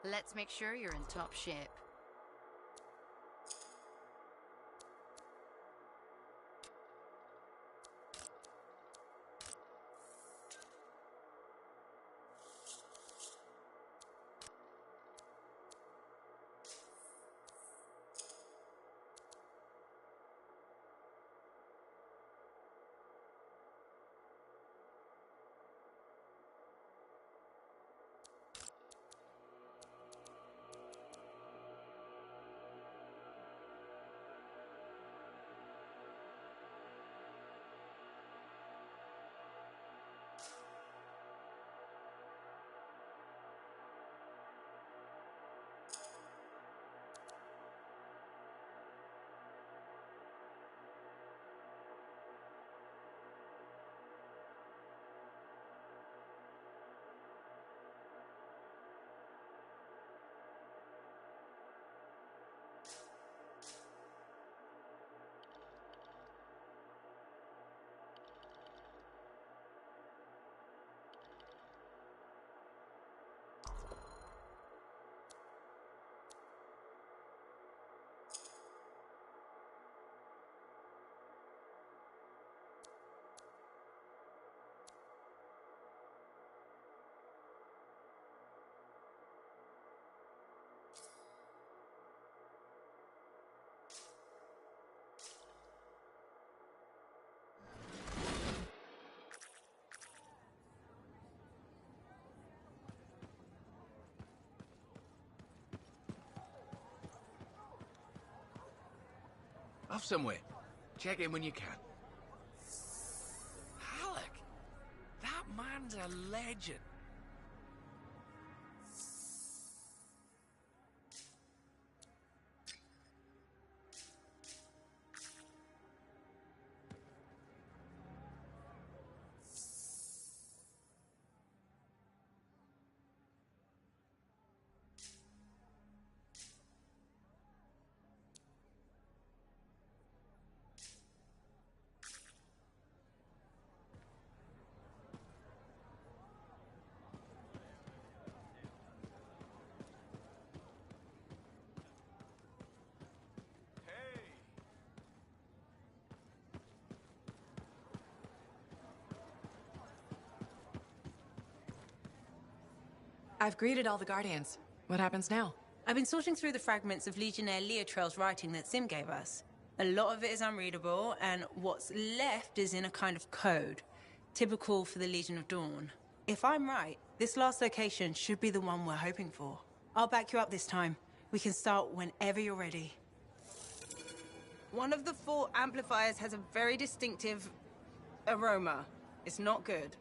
Let's make sure you're in top shape. Off somewhere. Check in when you can. Halleck! That man's a legend. I've greeted all the Guardians. What happens now? I've been sorting through the fragments of Legionnaire Leotrail's writing that Sim gave us. A lot of it is unreadable, and what's left is in a kind of code, typical for the Legion of Dawn. If I'm right, this last location should be the one we're hoping for. I'll back you up this time. We can start whenever you're ready. One of the 4 amplifiers has a very distinctive aroma. It's not good.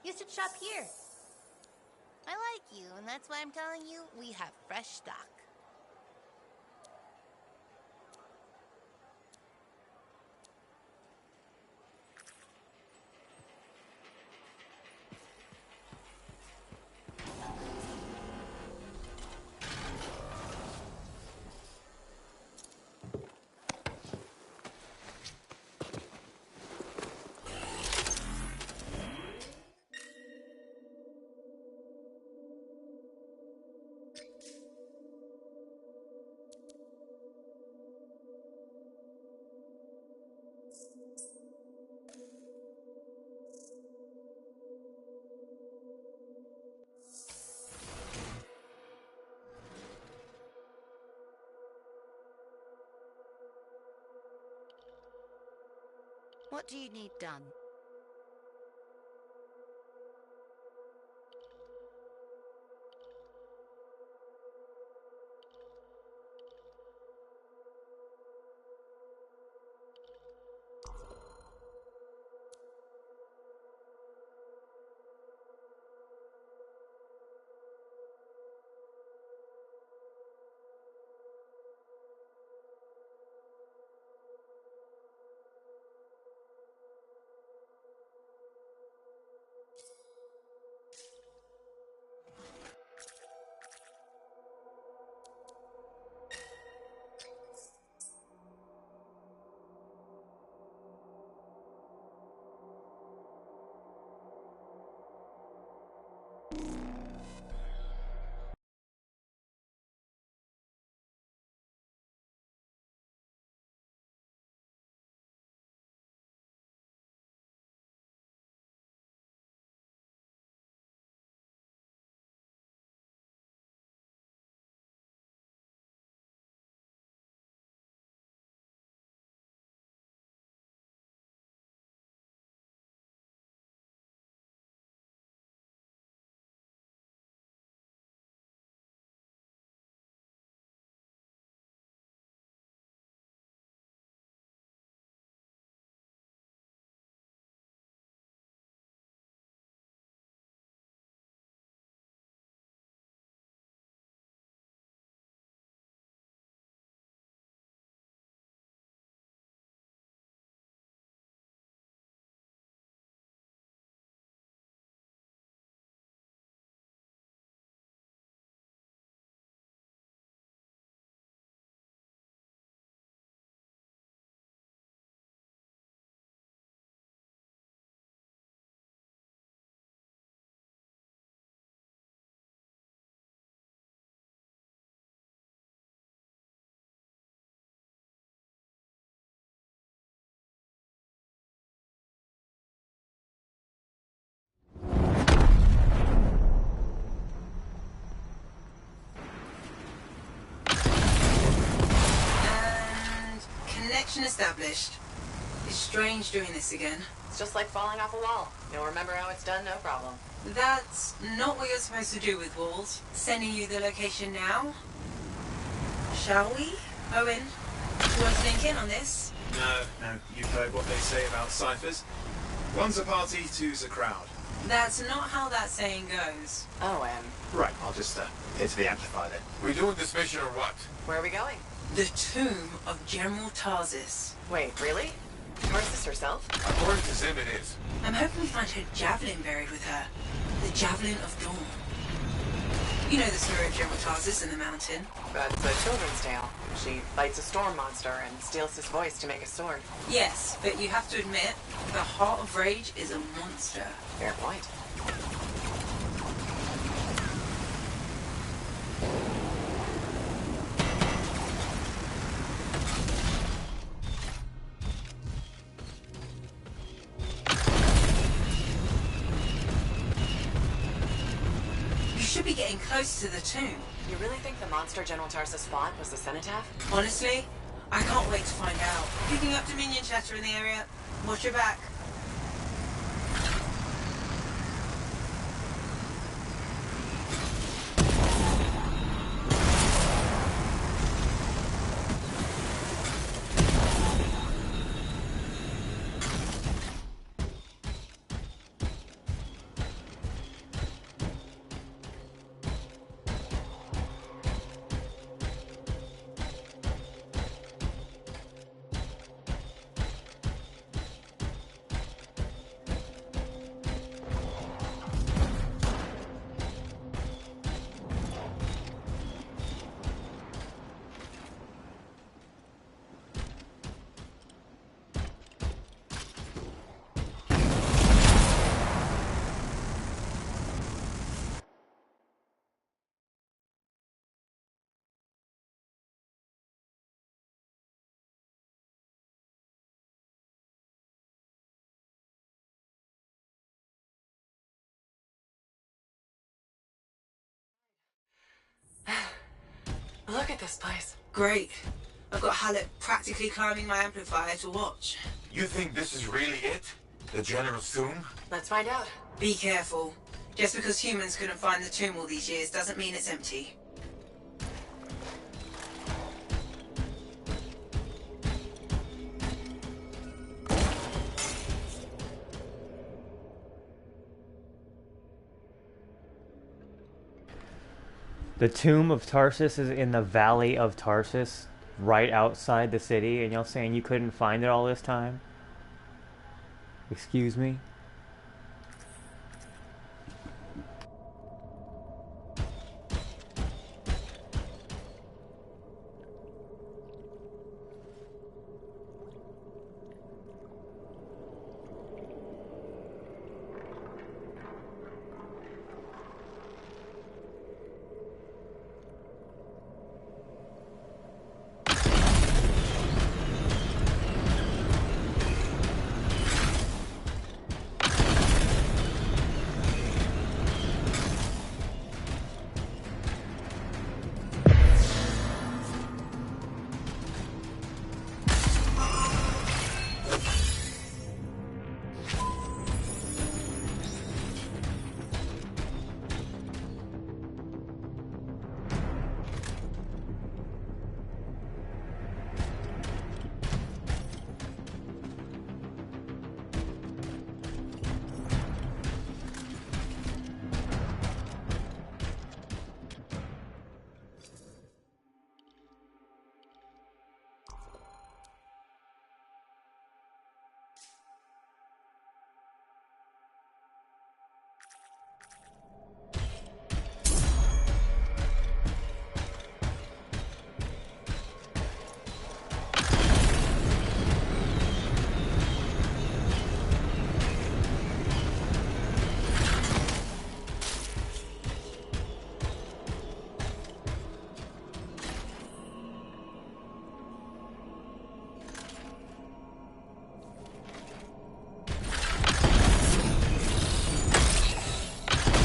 You should shop here. I like you, and that's why I'm telling you we have fresh stock. What do you need done? And connection established. It's strange doing this again. It's just like falling off a wall. You'll remember how it's done, no problem. That's not what you're supposed to do with walls. Sending you the location now. Shall we? Owen, you want to link in on this? No, you've heard what they say about ciphers. One's a party, two's a crowd. That's not how that saying goes. Oh, Right, I'll just hit the amplifier then. We doing this mission or what? where are we going? The tomb of General Tarsis. Wait, really? Tarsis herself? According to Zim, it is. I'm hoping we find her javelin buried with her. The Javelin of Dawn. You know the story of General Tarsis in the mountain. That's a children's tale. She fights a storm monster and steals his voice to make a sword. Yes, but you have to admit, the Heart of Rage is a monster. Fair point. You should be getting close to the tomb. You really think the monster General Tarsis fought was the cenotaph? Honestly, I can't wait to find out. Picking up Dominion chatter in the area. Watch your back. Look at this place. Great. I've got Hallett practically climbing my amplifier to watch. You think this is really it? The General's tomb? Let's find out. Be careful. Just because humans couldn't find the tomb all these years doesn't mean it's empty. The tomb of Tarsus is in the Valley of Tarsus, right outside the city, and y'all saying you couldn't find it all this time? Excuse me?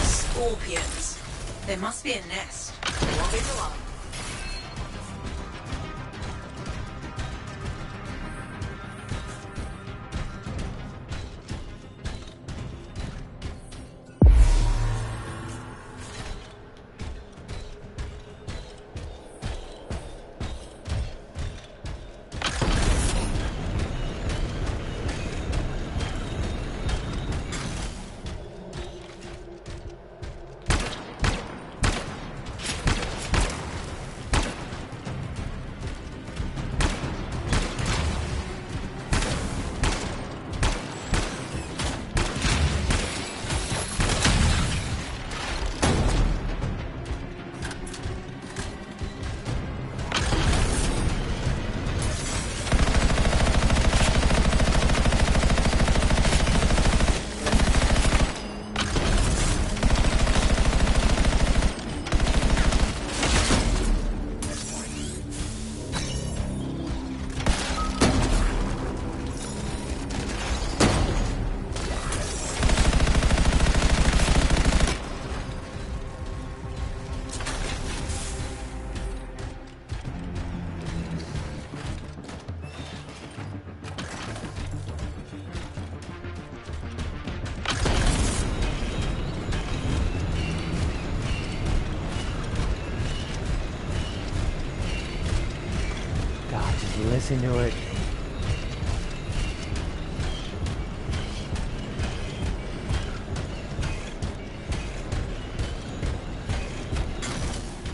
Scorpions. There must be a nest. It won't be too long. Listen to it.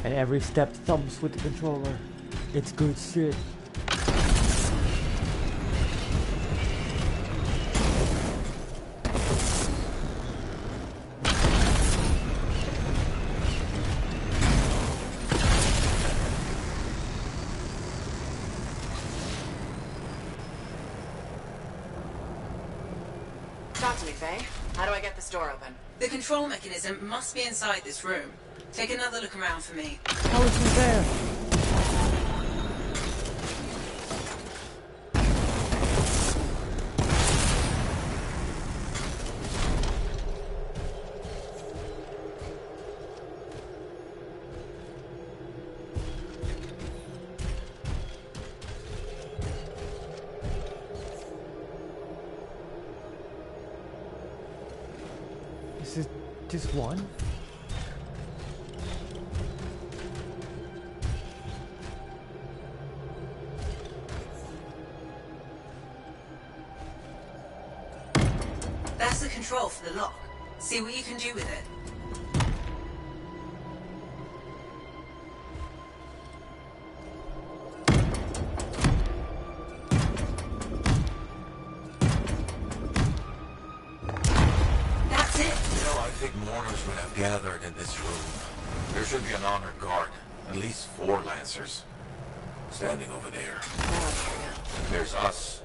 And every step thumps with the controller. It's good shit. Talk to me, Faye. How do I get this door open? The control mechanism must be inside this room. Take another look around for me. How is he there? Just one? That's the control for the lock. See what you can do with it. That's it. I think mourners would have gathered in this room. There should be an honored guard. At least 4 Lancers. Standing over there. There's us.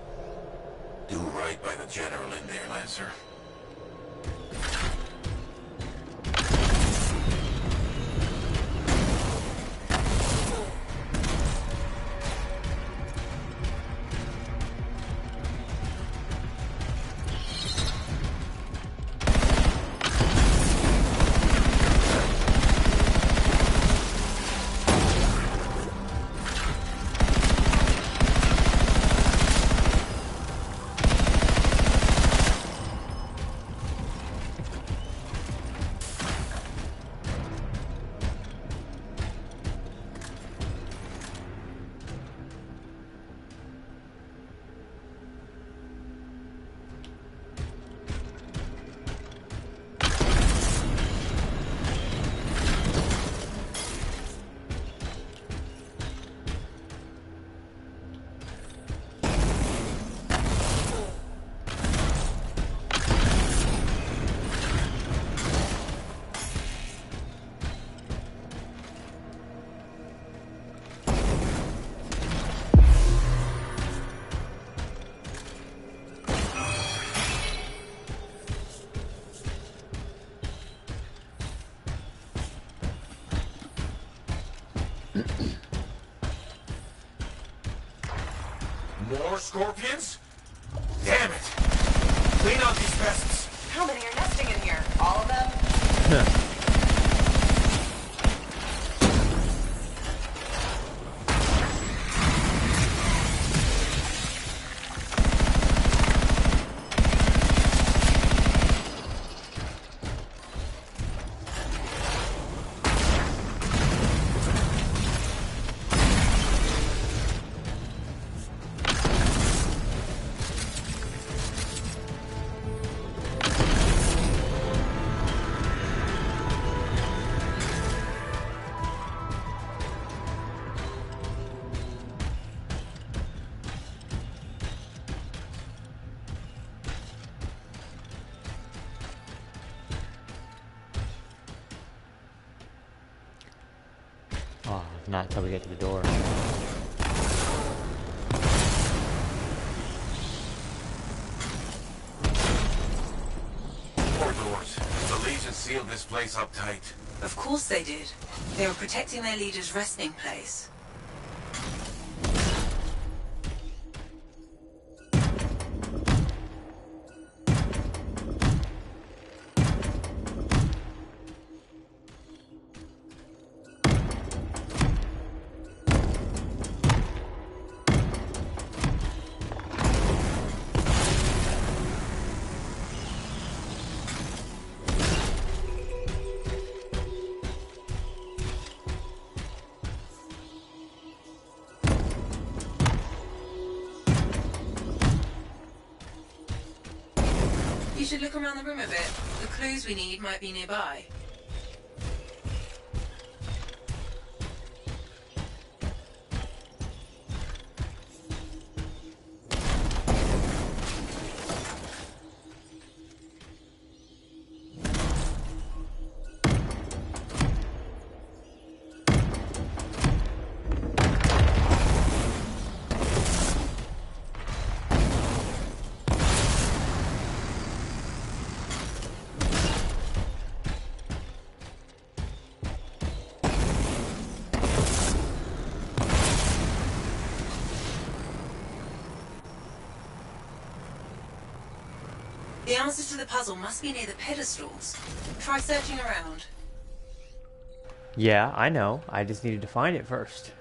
Do right by the General in there, Lancer. More scorpions? Damn it! Clean out these pests! How many are nesting in here? All of them? Oh, not until we get to the door. More doors. The Legion sealed this place up tight. Of course they did. They were protecting their leader's resting place. You should look around the room a bit. The clues we need might be nearby. The answers to the puzzle must be near the pedestals. Try searching around. Yeah, I know. I just needed to find it first.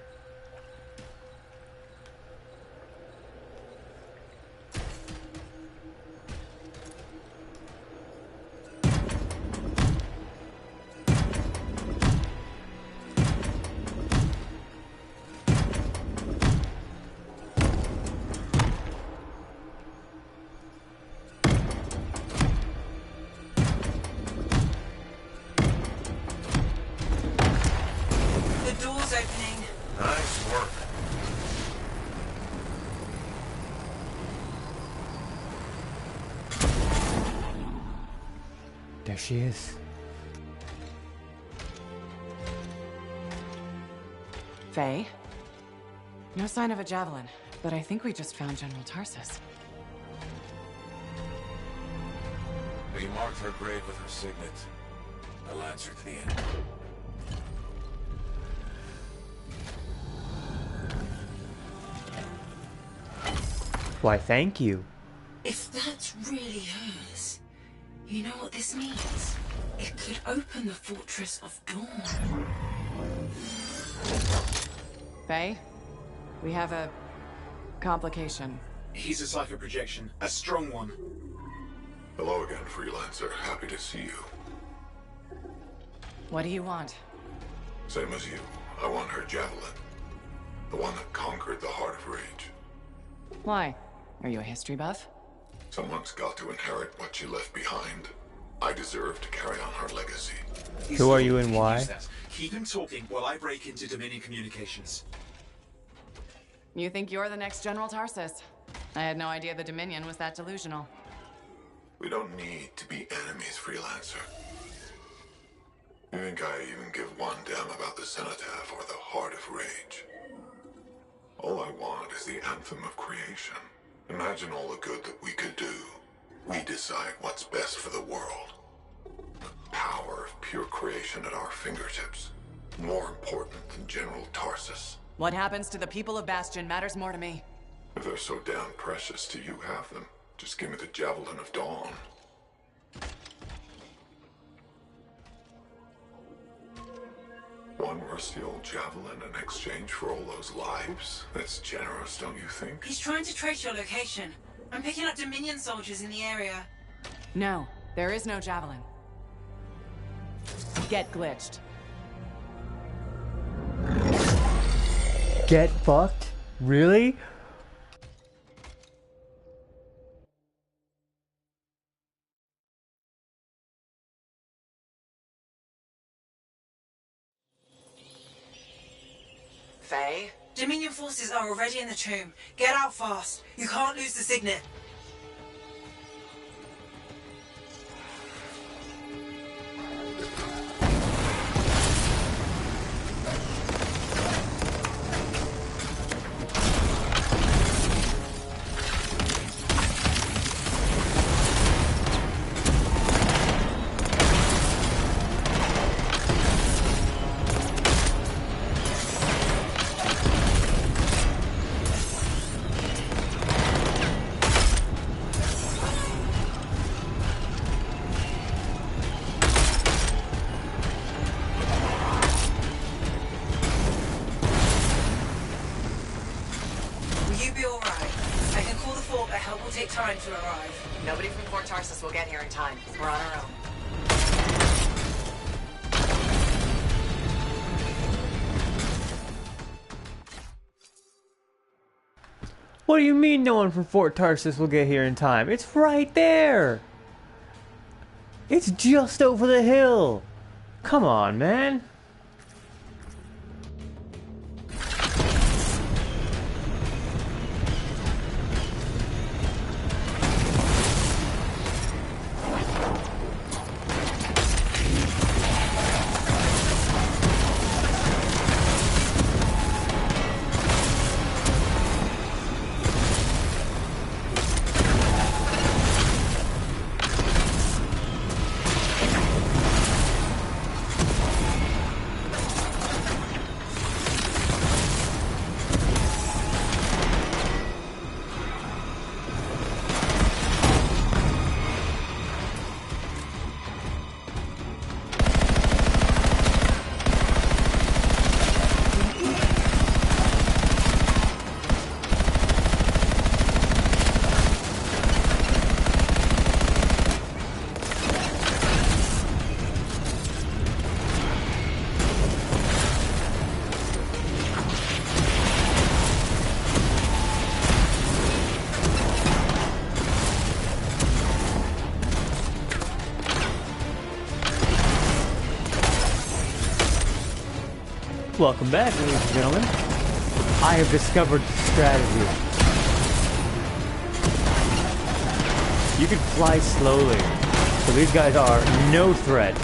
door's opening. Nice work. There she is. Faye? No sign of a javelin, but I think we just found General Tarsus. We marked her grave with her signet. A lancer to the end. Why, thank you. If that's really hers, you know what this means? It could open the Fortress of Dawn. Faye? We have a complication. He's a cipher projection, a strong one. Hello again, Freelancer. Happy to see you. What do you want? Same as you. I want her javelin. The one that conquered the Heart of Rage. Why? Are you a history buff? Someone's got to inherit what she left behind. I deserve to carry on her legacy. Who are you and why? Keep him talking while I break into Dominion communications. You think you're the next General Tarsus? I had no idea the Dominion was that delusional. We don't need to be enemies, Freelancer. You think I even give one damn about the Cenotaph or the Heart of Rage? All I want is the Anthem of creation. Imagine all the good that we could do. We decide what's best for the world. The power of pure creation at our fingertips. More important than General Tarsus. What happens to the people of Bastion matters more to me. If they're so damn precious, do you have them? Just give me the Javelin of Dawn. One rusty old javelin in exchange for all those lives? That's generous, don't you think? He's trying to trace your location. I'm picking up Dominion soldiers in the area. No, there is no javelin. Get glitched. Get fucked? Really? Faye? Dominion forces are already in the tomb. Get out fast. You can't lose the signet. Time to arrive. Nobody from Fort Tarsus will get here in time. We're on our own. What do you mean no one from Fort Tarsus will get here in time? It's right there! It's just over the hill! Come on, man! Welcome back, ladies and gentlemen. I have discovered strategy. You can fly slowly, so these guys are no threat.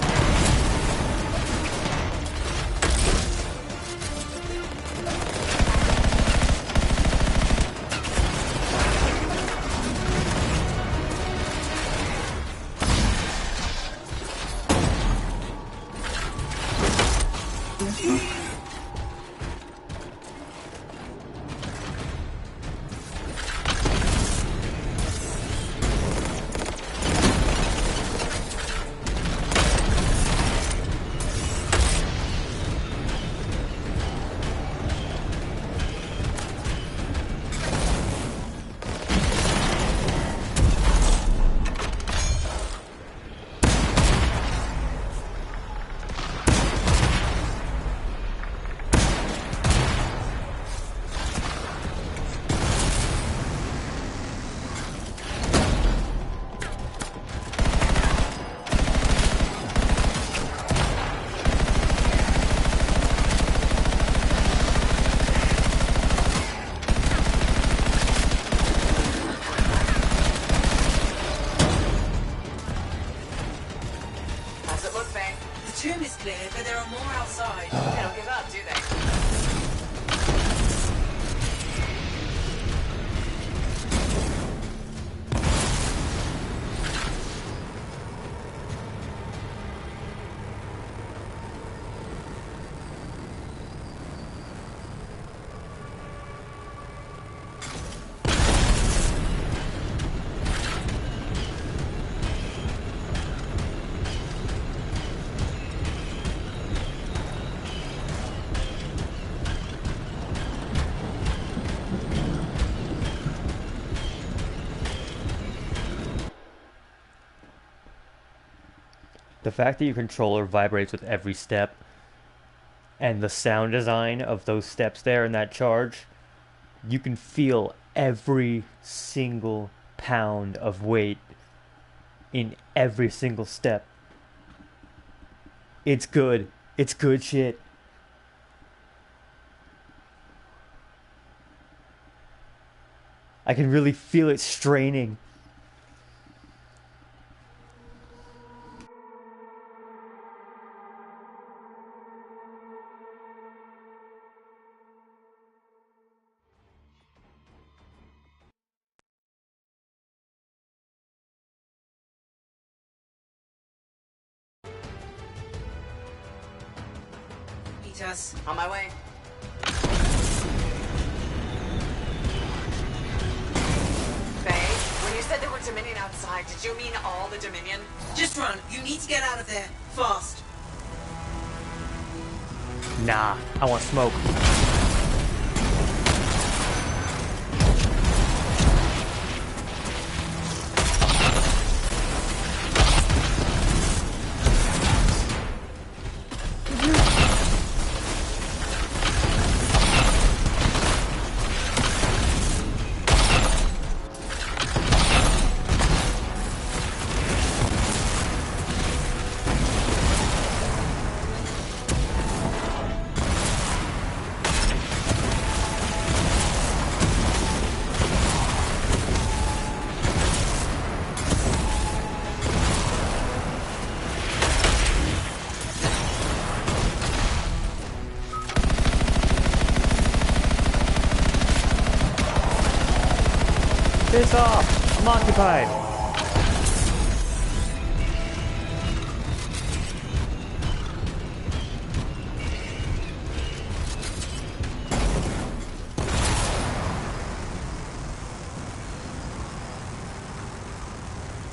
tomb is clear, but there are more outside. They don't give up, do they? The fact that your controller vibrates with every step and the sound design of those steps there in that charge, you can feel every single pound of weight in every single step. It's good. It's good shit. I can really feel it straining. Us. On my way. Faye, when you said there were Dominion outside, did you mean all the Dominion? Just run. You need to get out of there. Fast. Nah, I want smoke. Piss off! I'm occupied!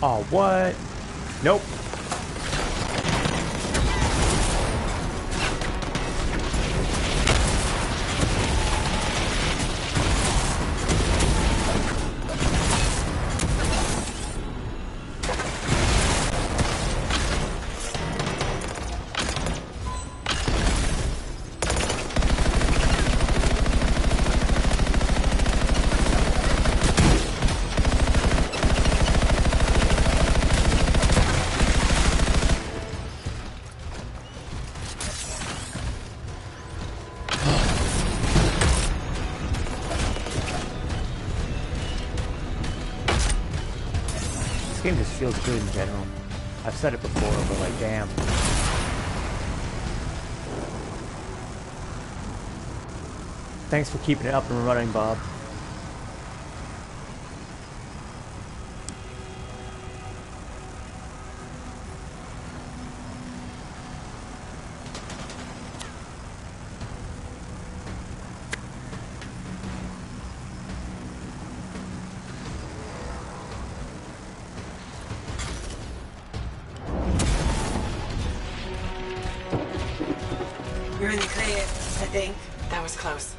Oh, what? Nope. game just feels good in general. I've said it before, but like, damn. Thanks for keeping it up and running, Bob. You're in the clear, I think. That was close.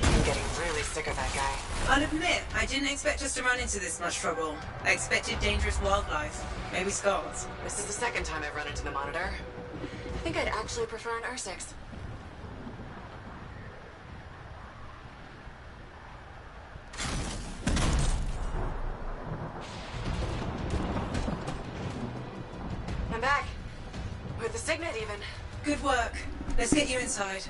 I'm getting really sick of that guy. I'll admit, I didn't expect us to run into this much trouble. I expected dangerous wildlife. Maybe skulls. This is the second time I've run into the Monitor. I think I'd actually prefer an R6. I'm back. With the Signet, even. Good work. Let's get you inside.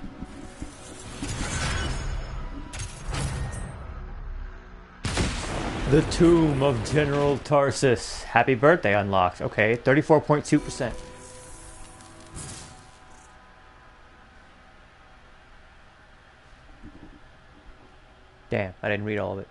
The Tomb of General Tarsus. Happy birthday unlocked. Okay, 34.2%. Damn, I didn't read all of it.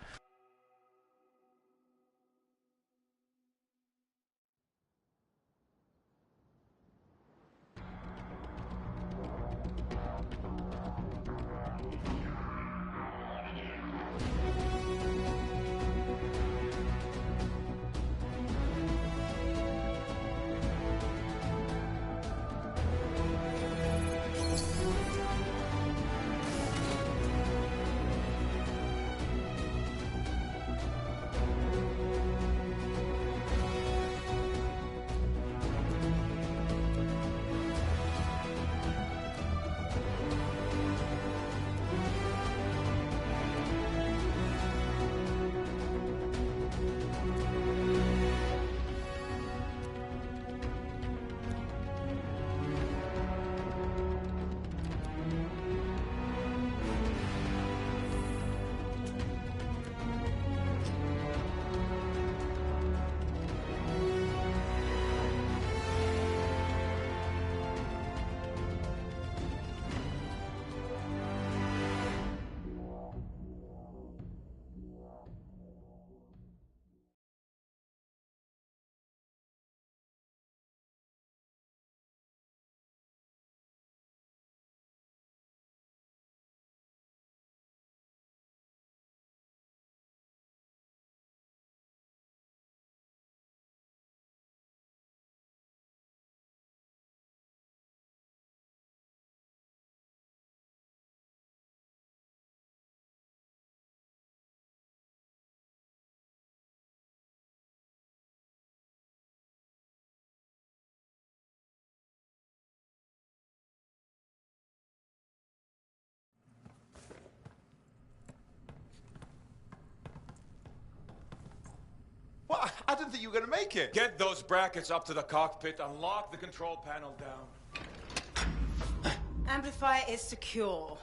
What? I didn't think you were going to make it. Get those brackets up to the cockpit and lock the control panel down. Amplifier is secure.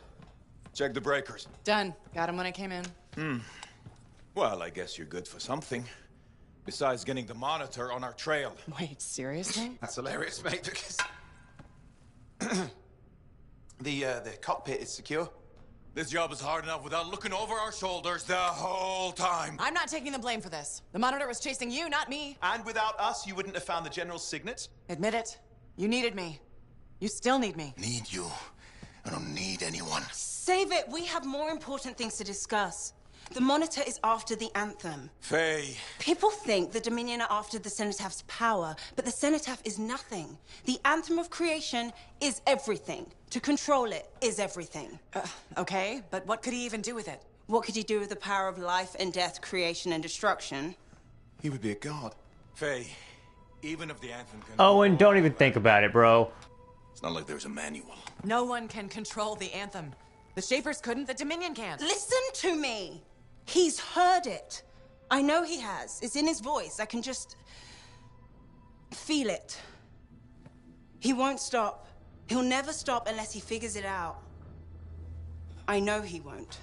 Check the breakers. Done. Got him when I came in. Well, I guess you're good for something. Besides getting the Monitor on our trail. Wait, seriously? That's hilarious, mate, because... the cockpit is secure. This job is hard enough without looking over our shoulders the whole time. I'm not taking the blame for this. The Monitor was chasing you, not me. And without us, you wouldn't have found the General's signet? Admit it. You needed me. You still need me. Need you. I don't need anyone. Save it. We have more important things to discuss. The Monitor is after the Anthem. Faye. People think the Dominion are after the Cenotaph power, but the Cenotaph is nothing. The Anthem of creation is everything. To control it is everything. Okay, but what could he even do with it? What could he do with the power of life and death, creation and destruction? He would be a god. Faye, even if the Anthem can... Owen, don't even think about it, bro. It's not like there's a manual. No one can control the Anthem. The Shapers couldn't, the Dominion can't. Listen to me! He's heard it. I know he has. It's in his voice. I can just... feel it. He won't stop. He'll never stop unless he figures it out. I know he won't.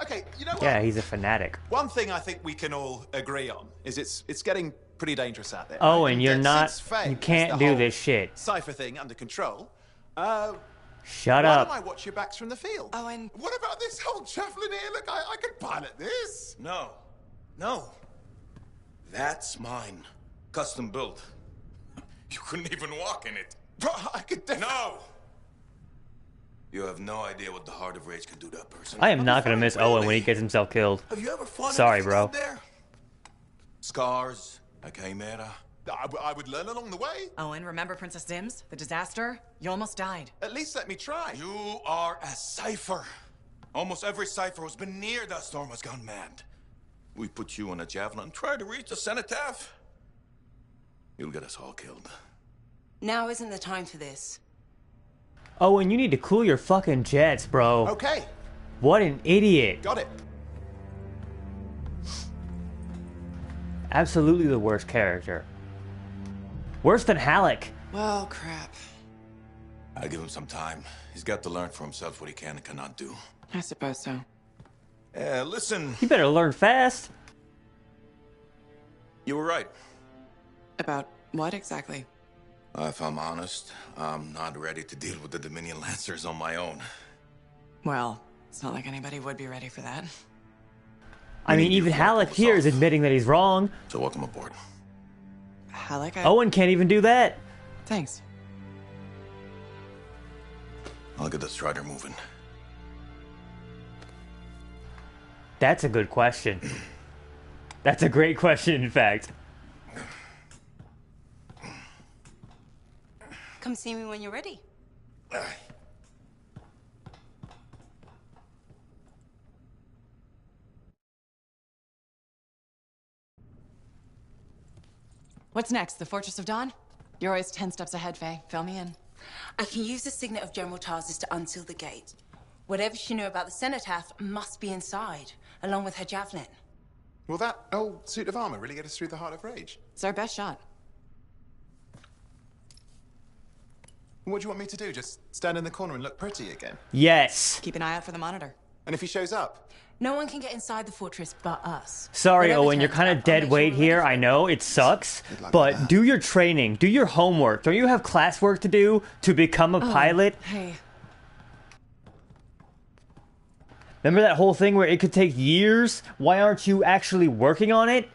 Okay, you know what? Yeah, he's a fanatic. One thing I think we can all agree on is it's getting pretty dangerous out there. Oh, right? and you're since not. Faye You has can't the do whole this shit. Cypher thing under control. Shut Why up. don't I watch your backs from the field? Oh, and What about this whole javelin here? Look, I could pilot this. No. No. That's mine. Custom built. You couldn't even walk in it. But I could definitely... No! You have no idea what the Heart of Rage can do to a person. I am not gonna miss Owen when he gets himself killed. Have you ever fought Sorry, anything bro. out there? Scars, a chimera. I would learn along the way. Owen, remember Princess Dims? The disaster? You almost died. At least let me try. You are a cipher. Almost every cipher who's been near that storm has gone mad. We put you on a javelin and try to reach the cenotaph. You'll get us all killed. Now isn't the time for this. Owen, you need to cool your fucking jets, bro. Okay, What an idiot. got it. Absolutely the worst character. Worse than Halleck. well, crap. I'll give him some time. He's got to learn for himself what he can and cannot do. I suppose so. Listen, You better learn fast. you were right. About what exactly? If I'm honest, I'm not ready to deal with the Dominion Lancers on my own. Well, it's not like anybody would be ready for that. I mean, even Halleck here is admitting that he's wrong. So welcome aboard. Halleck, Owen can't even do that. Thanks. I'll get the Strider moving. That's a good question. That's a great question, in fact. Come see me when you're ready. What's next? The Fortress of Dawn? You're always 10 steps ahead, Faye. Fill me in. I can use the signet of General Tarsus to unseal the gate. Whatever she knew about the cenotaph must be inside, along with her javelin. Will that old suit of armor really get us through the Heart of Rage? It's our best shot. What do you want me to do? Just stand in the corner and look pretty again? Yes. Keep an eye out for the monitor. And if he shows up? No one can get inside the fortress but us. Sorry, Whatever Owen, you're turns kind up, of dead I'll make weight sure we're here. ready I for know, it sucks. Good luck with But that. do your training, do your homework. Don't you have classwork to do to become a pilot? Hey, Remember that whole thing where it could take years? Why aren't you actually working on it?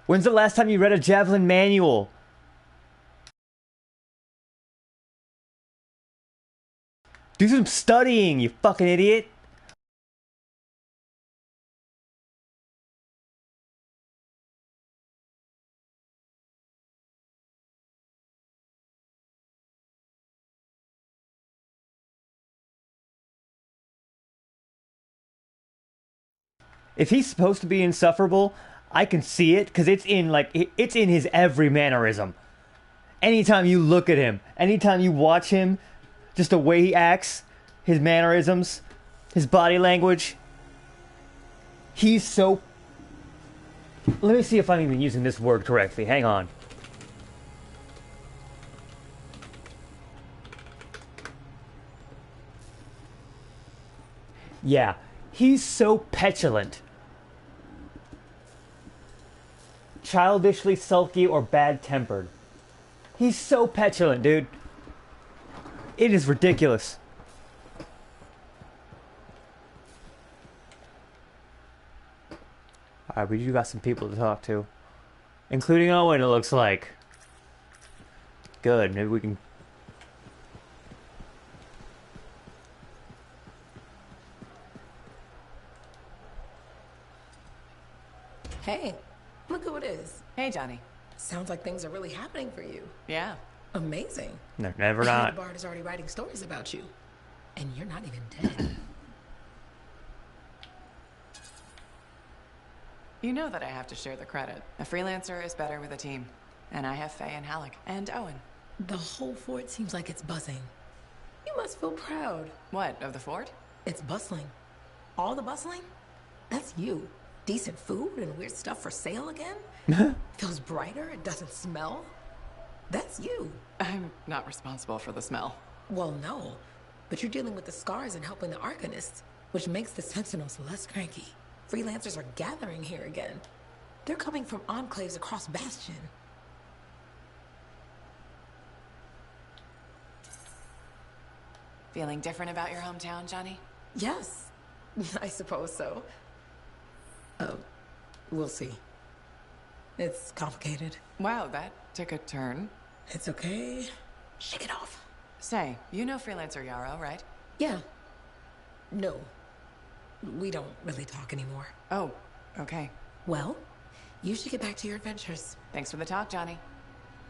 When's the last time you read a Javelin manual? Do some studying, you fucking idiot. If he's supposed to be insufferable, I can see it because it's in it's in his every mannerism. Anytime you look at him, anytime you watch him, just the way he acts, his mannerisms, his body language, he's so... Let me see if I'm even using this word correctly. Hang on. Yeah, he's so petulant. Childishly sulky or bad-tempered. He's so petulant, dude. It is ridiculous. Alright, we do got some people to talk to. Including Owen, it looks like. Good, maybe we can... Hey, look who it is. hey, Johnny. Sounds like things are really happening for you. Yeah. Amazing. They're never The not. Bard is already writing stories about you. And you're not even dead. You know that I have to share the credit. A freelancer is better with a team. And I have Faye and Halleck. And Owen. The whole fort seems like it's buzzing. You must feel proud. What, of the fort? It's bustling. All the bustling? That's you. Decent food and weird stuff for sale again? Feels brighter, it doesn't smell? That's you. I'm not responsible for the smell. Well, no. But you're dealing with the scars and helping the Arcanists. which makes the Sentinels less cranky. Freelancers are gathering here again. They're coming from enclaves across Bastion. Feeling different about your hometown, Johnny? Yes, I suppose so. We'll see. It's complicated. Wow, that took a turn. It's okay. Shake it off. Say, you know Freelancer Yarrow, right? Yeah. No. We don't really talk anymore. Oh, okay. Well, you should get back to your adventures. Thanks for the talk, Johnny.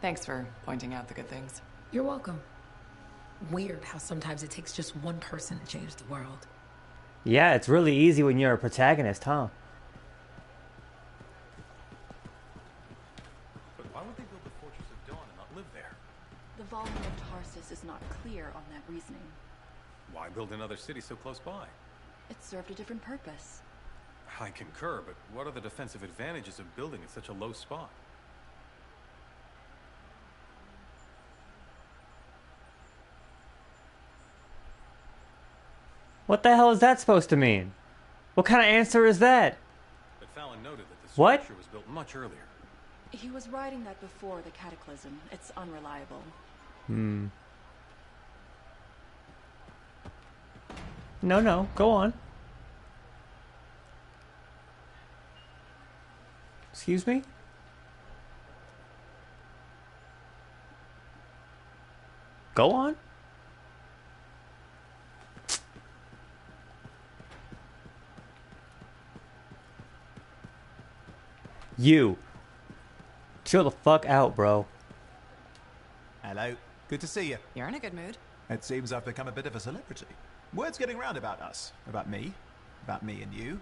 Thanks for pointing out the good things. You're welcome. Weird how sometimes it takes just one person to change the world. Yeah, it's really easy when you're a protagonist, huh? But why would they build the Fortress of Dawn and not live there? The volume of Tarsus is not clear on that reasoning. Why build another city so close by? It served a different purpose. I concur, but what are the defensive advantages of building at such a low spot? What the hell is that supposed to mean? What kind of answer is that? But Fallon noted that the What? structure was built much earlier. He was writing that before the cataclysm. It's unreliable. No, go on. Excuse me? Go on. You. Chill the fuck out, bro. Hello. Good to see you. You're in a good mood. It seems I've become a bit of a celebrity. Word's getting round about us. About me and you.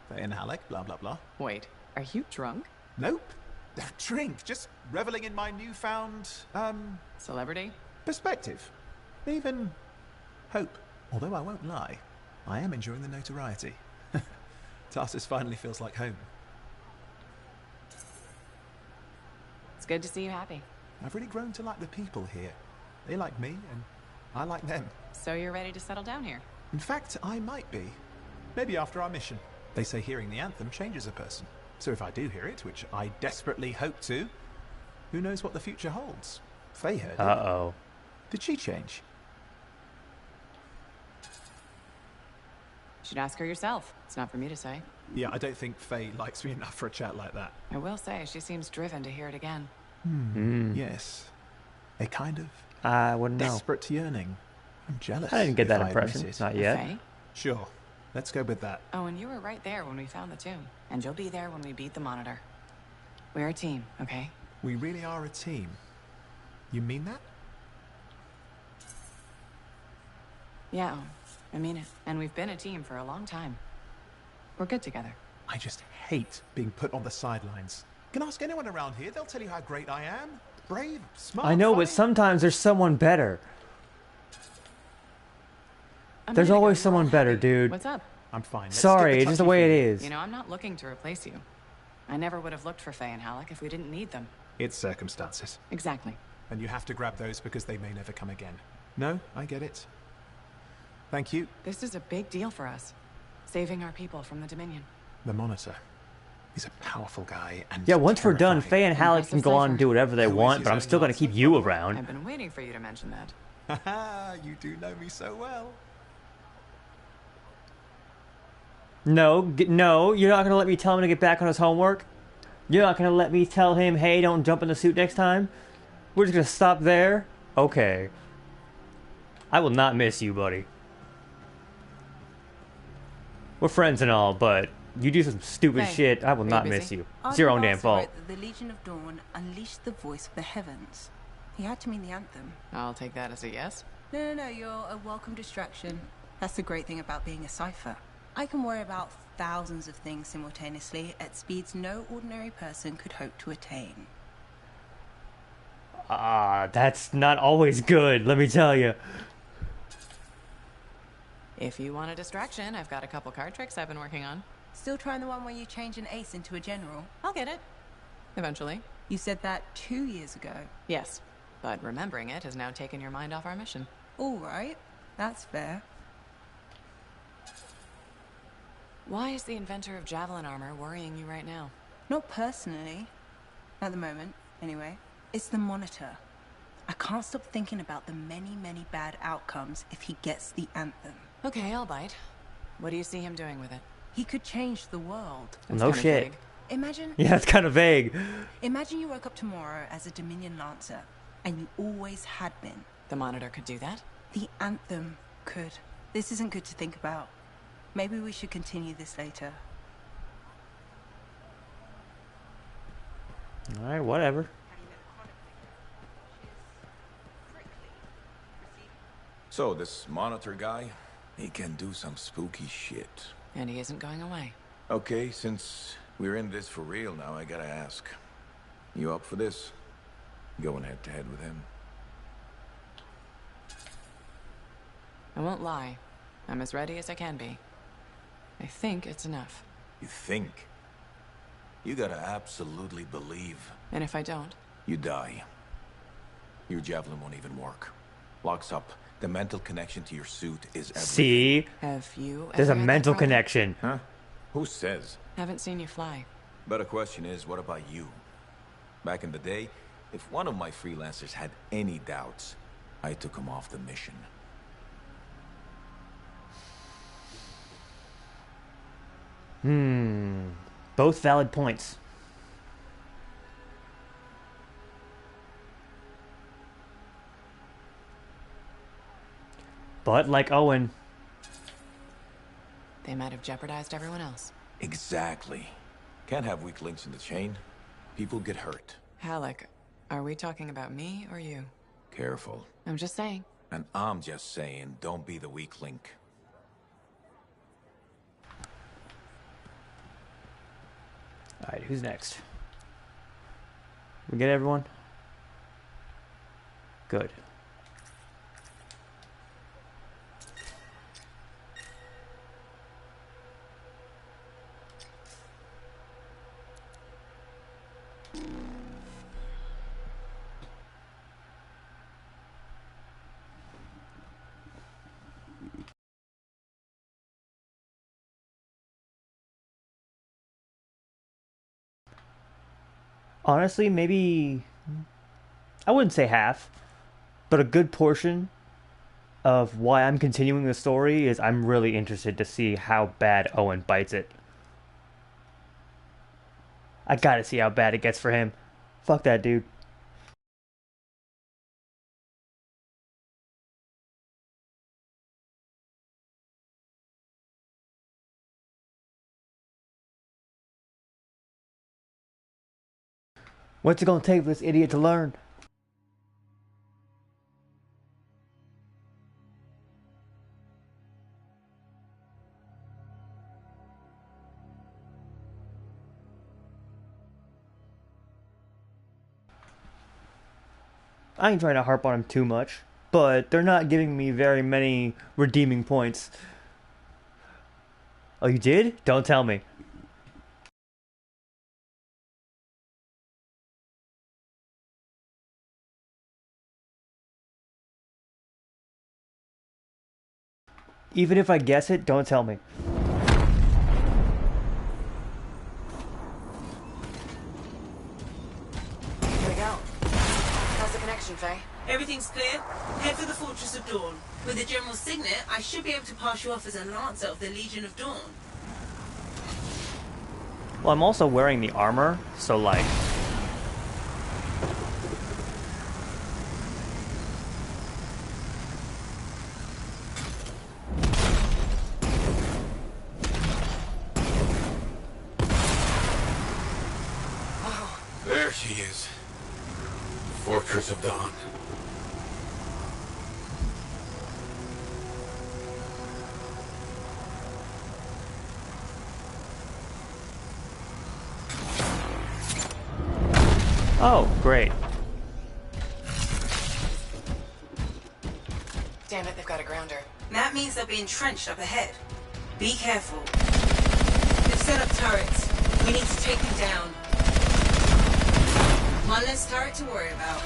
Faye and Halleck, blah, blah, blah. Wait, are you drunk? Nope. Don't drink. Just reveling in my newfound, Celebrity? perspective. Even hope. Although I won't lie, I am enjoying the notoriety. Tarsus finally feels like home. It's good to see you happy. I've really grown to like the people here. They like me, and I like them. So you're ready to settle down here? In fact, I might be. Maybe after our mission. They say hearing the anthem changes a person. So if I do hear it, which I desperately hope to, who knows what the future holds? Faye heard it. Uh-oh. Did she change? You should ask her yourself. It's not for me to say. Yeah, I don't think Faye likes me enough for a chat like that. I will say, she seems driven to hear it again. Yes. A kind of I wouldn't know. desperate yearning. I'm jealous. I didn't get if that I admit impression. it. Not yet. Faye? Sure. Let's go with that. Oh, and you were right there when we found the tomb. And you'll be there when we beat the Monitor. We're a team, okay? We really are a team. You mean that? Yeah, I mean it. And we've been a team for a long time. We're good together. I just hate being put on the sidelines. You can ask anyone around here, they'll tell you how great I am. Brave, smart, I know, funny. but sometimes there's someone better. There's gonna always go. someone better, dude. What's up? I'm fine. Let's Sorry, skip it's just the way it is. You know, I'm not looking to replace you. I never would have looked for Faye and Halleck if we didn't need them. It's circumstances. Exactly. And you have to grab those because they may never come again. No, I get it. Thank you. This is a big deal for us. Saving our people from the Dominion. The Monitor. He's a powerful guy and Yeah, once we're done, terrifying. Faye and Halleck can go on and do whatever they want, but I'm still going to keep you around. I've been waiting for you to mention that. Haha, you do know me so well. No, no, you're not going to let me tell him to get back on his homework? You're not going to let me tell him, hey, don't jump in the suit next time? We're just going to stop there? Okay. I will not miss you, buddy. We're friends and all, but you do some stupid Hey, shit, I will are you not busy? miss you. It's your own damn Arthur fault. wrote that the Legion of Dawn unleashed the voice of the heavens. He had to mean the anthem. I'll take that as a yes. No, you're a welcome distraction. That's the great thing about being a cipher. I can worry about thousands of things simultaneously at speeds no ordinary person could hope to attain. That's not always good, let me tell you. If you want a distraction, I've got a couple card tricks I've been working on. Still trying the one where you change an ace into a general? I'll get it. Eventually. You said that 2 years ago. Yes, but remembering it has now taken your mind off our mission. All right, that's fair. Why is the inventor of javelin armor worrying you right now? Not personally. At the moment, anyway. It's the Monitor. I can't stop thinking about the many, many bad outcomes if he gets the Anthem. Okay, I'll bite. What do you see him doing with it? He could change the world. No shit. Vague. Imagine... Yeah, it's kind of vague. Imagine you woke up tomorrow as a Dominion Lancer, and you always had been. The Monitor could do that? The Anthem could. This isn't good to think about. Maybe we should continue this later. Alright, whatever. So, this Monitor guy, he can do some spooky shit. And he isn't going away. Okay, since we're in this for real now, I gotta ask. You up for this? Going head-to-head with him? I won't lie. I'm as ready as I can be. I think it's enough. You think? You gotta absolutely believe. And if I don't? You die. Your javelin won't even work. Locks up. The mental connection to your suit is everything. See? Have you There's a ever had mental that problem? connection. Huh? Who says? Haven't seen you fly. Better question is, what about you? Back in the day, if one of my freelancers had any doubts, I took him off the mission. Both valid points. But like Owen, They might have jeopardized everyone else. Exactly. Can't have weak links in the chain. People get hurt. Halleck, are we talking about me or you? Careful. I'm just saying. And I'm just saying, don't be the weak link. alright, who's next? We get everyone? Good. Honestly, maybe I wouldn't say half, but a good portion of why I'm continuing the story is I'm really interested to see how bad Owen bites it. I gotta see how bad it gets for him. Fuck that dude. What's it gonna take for this idiot to learn? I ain't trying to harp on him too much, but they're not giving me very many redeeming points. Oh, you did? Don't tell me. Even if I guess it, don't tell me. Here we go. How's the connection, Faye? Everything's clear. Head for the Fortress of Dawn. With the General Signet, I should be able to pass you off as a Lancer of the Legion of Dawn. Well, I'm also wearing the armor, so like... There she is. Fortress of Dawn. Oh, great. Damn it, they've got a grounder. That means they'll be entrenched up ahead. Be careful. They've set up turrets. We need to take them down. One less turret to worry about.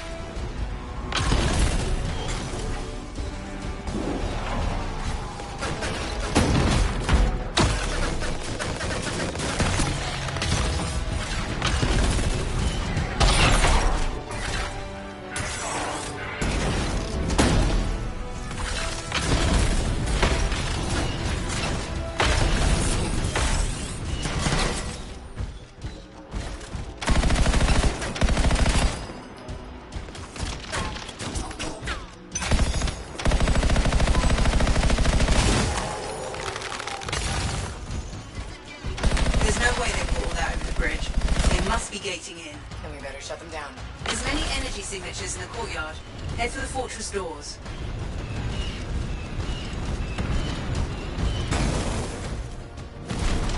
shut them down. There's many energy signatures in the courtyard. Head for the fortress doors.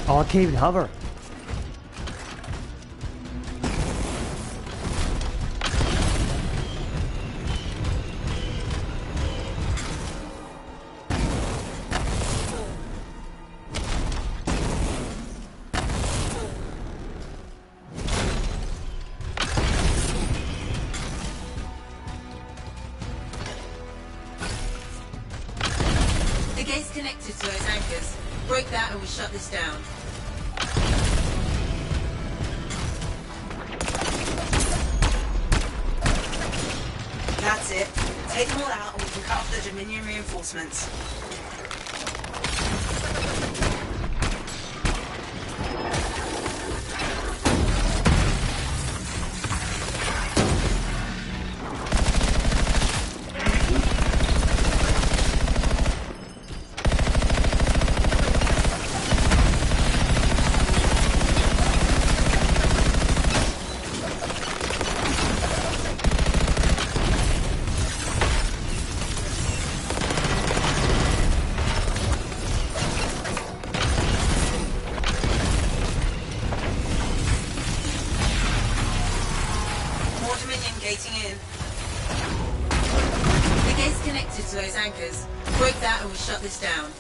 Oh, I can't even hover. The gate's connected to those anchors. Break that and we shut this down. That's it. Take them all out and we can cut off the Dominion reinforcements. Break that and we shut this down.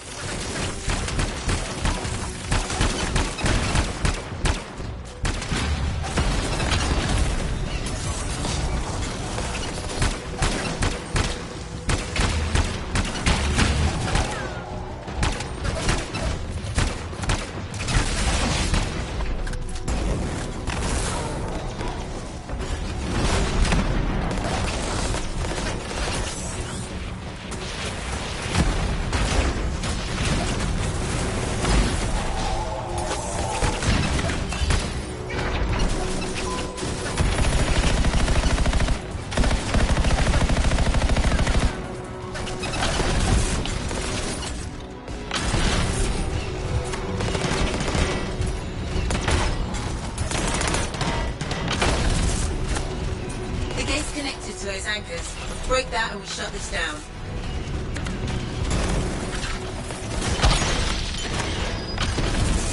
Break that and we shut this down.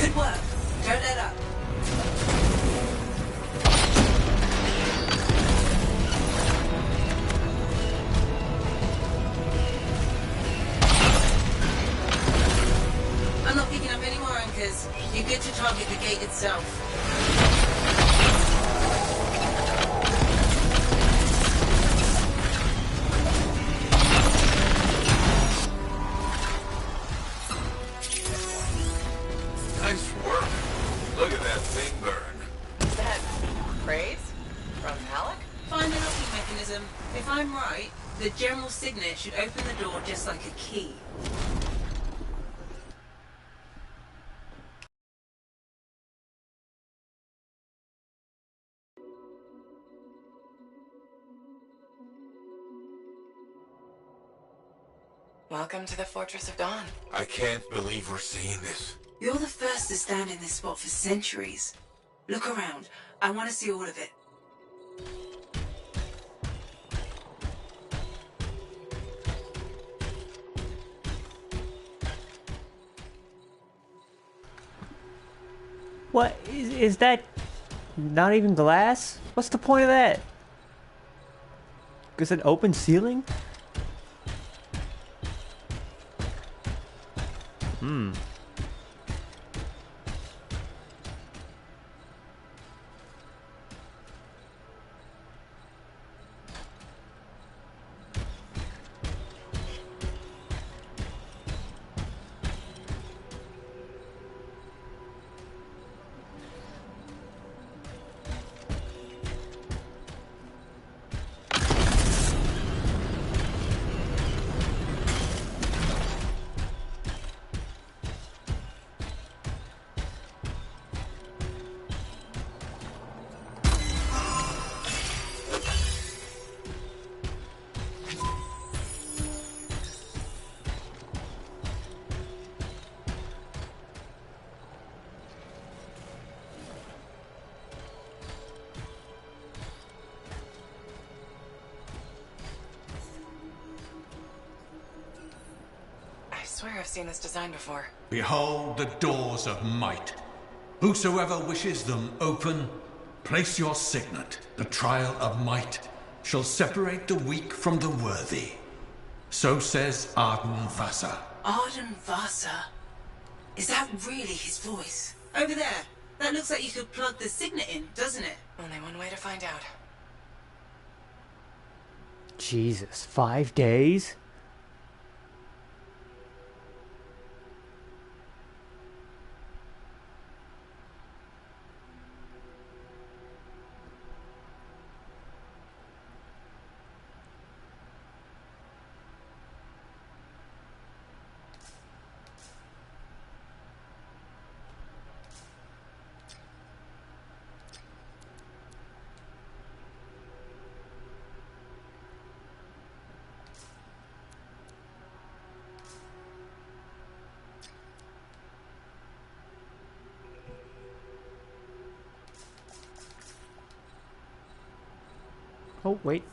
Good work. Don't let up. I'm not picking up any more anchors. You're good to target the gate itself. If I'm right, the general signet should open the door just like a key. Welcome to the Fortress of Dawn. I can't believe we're seeing this. You're the first to stand in this spot for centuries. Look around. I want to see all of it. What is that? Not even glass? What's the point of that? Is it open ceiling? swear I've seen this design before. Behold the doors of might. Whosoever wishes them open, place your signet. The trial of might shall separate the weak from the worthy. So says Arden Vasa. Arden Vasa? Is that really his voice? Over there. That looks like you could plug the signet in, doesn't it? Only one way to find out. Jesus, 5 days? Oh, wait.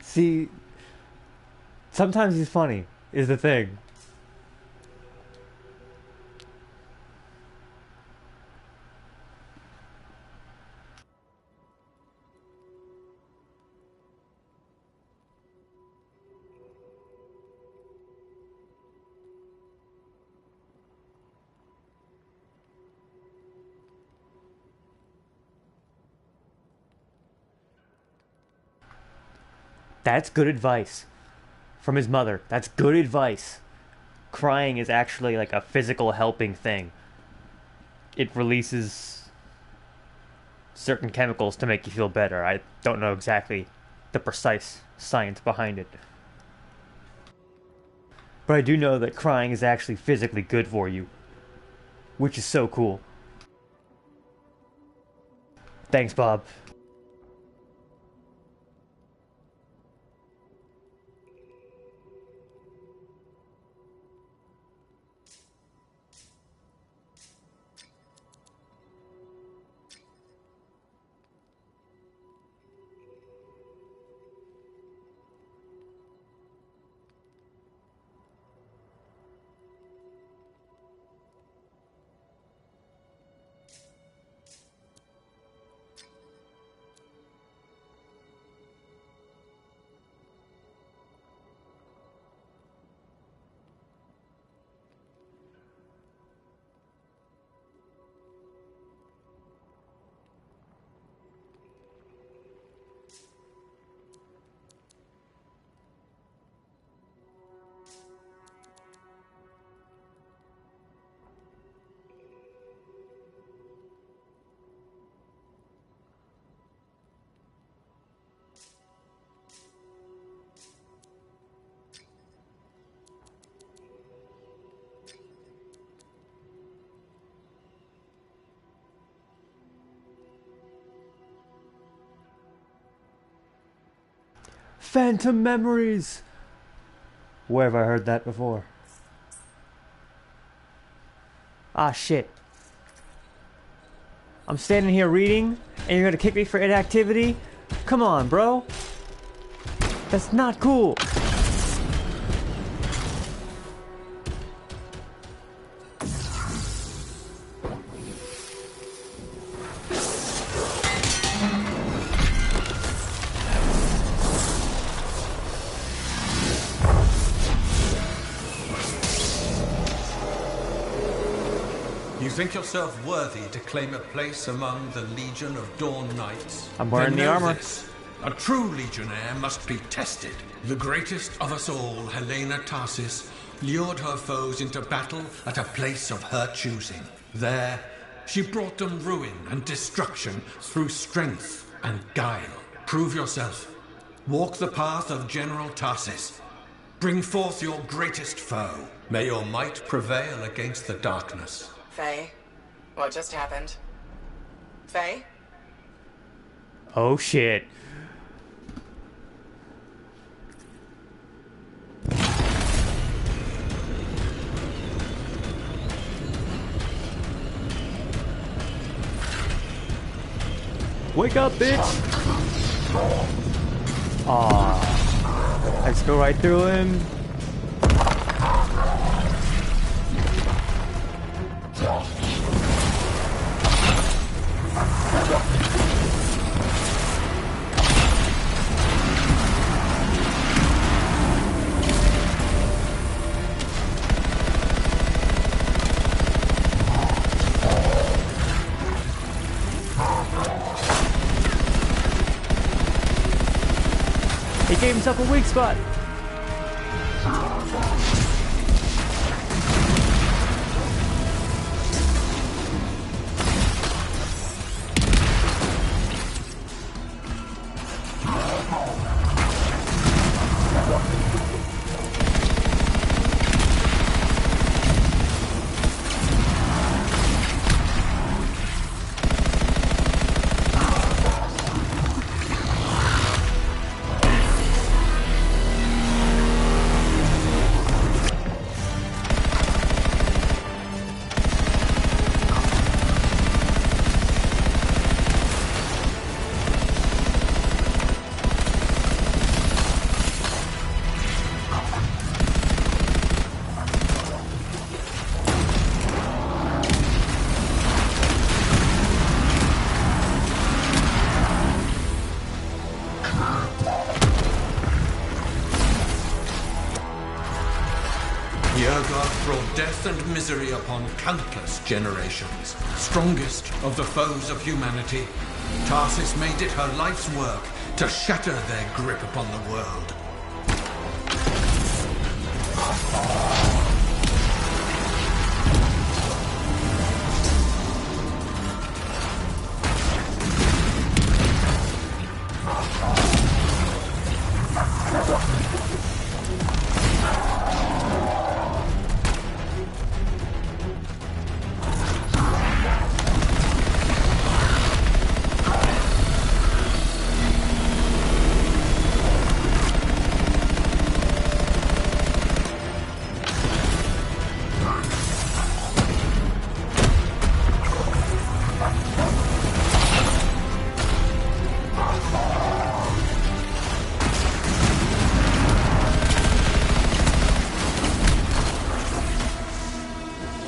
See, sometimes he's funny, is the thing. That's good advice from his mother. That's good advice. Crying is actually like a physical helping thing. It releases certain chemicals to make you feel better. I don't know exactly the precise science behind it. But I do know that crying is actually physically good for you, which is so cool. Thanks, Bob. Phantom memories! Where have I heard that before? Ah, shit. I'm standing here reading, and you're gonna kick me for inactivity? Come on, bro. That's not cool. You think yourself worthy to claim a place among the Legion of Dawn Knights? I'm wearing the armor. This. A true legionnaire must be tested. The greatest of us all, Helena Tarsis, lured her foes into battle at a place of her choosing. There, she brought them ruin and destruction through strength and guile. Prove yourself. Walk the path of General Tarsis. Bring forth your greatest foe. May your might prevail against the darkness. Faye, what just happened? Faye? Oh shit. Wake up, bitch! Aw. I just go right through him. He gave himself a weak spot. Death and misery upon countless generations. Strongest of the foes of humanity, Tarsis made it her life's work to shatter their grip upon the world.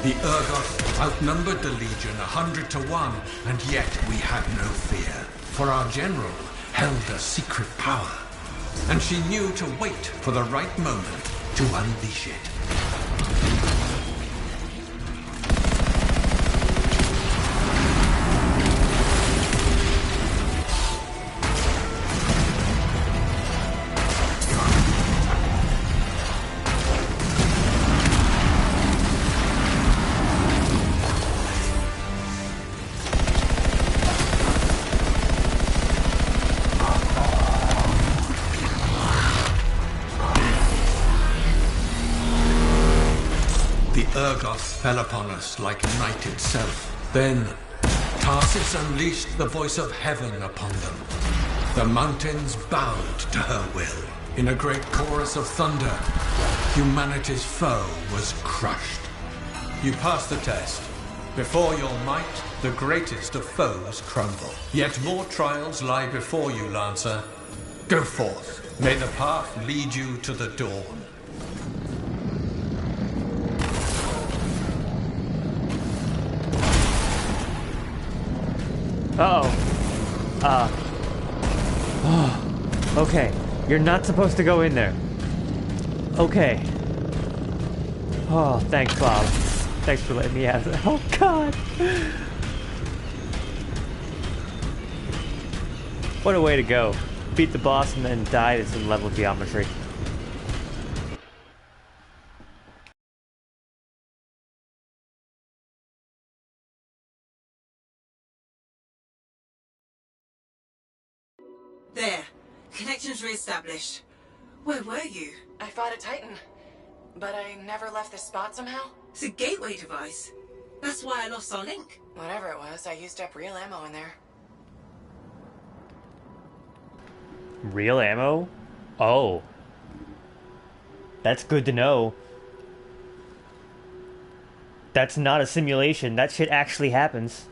The Urgoth outnumbered the Legion 100 to 1, and yet we had no fear, for our general held a secret power, and she knew to wait for the right moment to unleash it. Urgoth fell upon us like night itself. Then, Tarsis unleashed the voice of heaven upon them. The mountains bowed to her will. In a great chorus of thunder, humanity's foe was crushed. You passed the test. Before your might, the greatest of foes crumble. Yet more trials lie before you, Lancer. Go forth. May the path lead you to the dawn. Okay. You're not supposed to go in there. Okay. Oh, thanks, Bob. Thanks for letting me out. Oh, God. What a way to go. Beat the boss and then die to some level geometry. There. Connections re-established. Where were you? I fought a Titan, but I never left this spot somehow. It's a gateway device. That's why I lost our link. Whatever it was, I used up real ammo in there. Real ammo? Oh. That's good to know. That's not a simulation. That shit actually happens.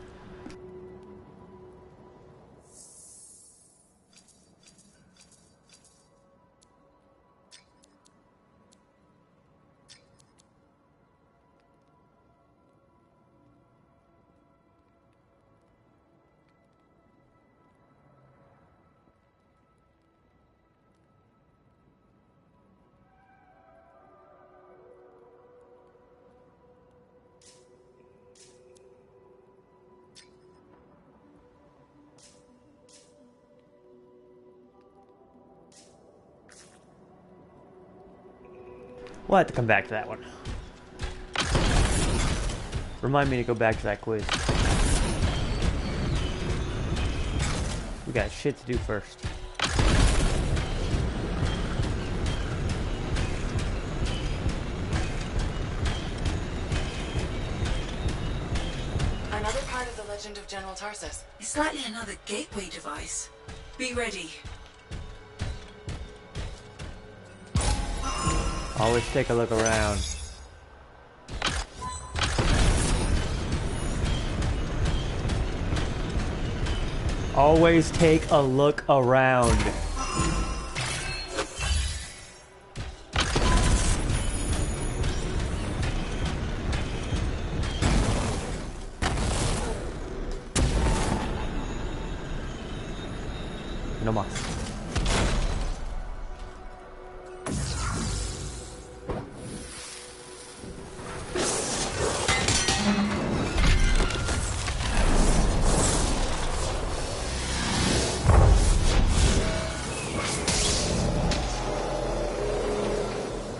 We'll have to come back to that one. Remind me to go back to that quiz. We got shit to do first. Another part of the legend of General Tarsus. It's likely another gateway device. Be ready. Always take a look around. Always take a look around. No más.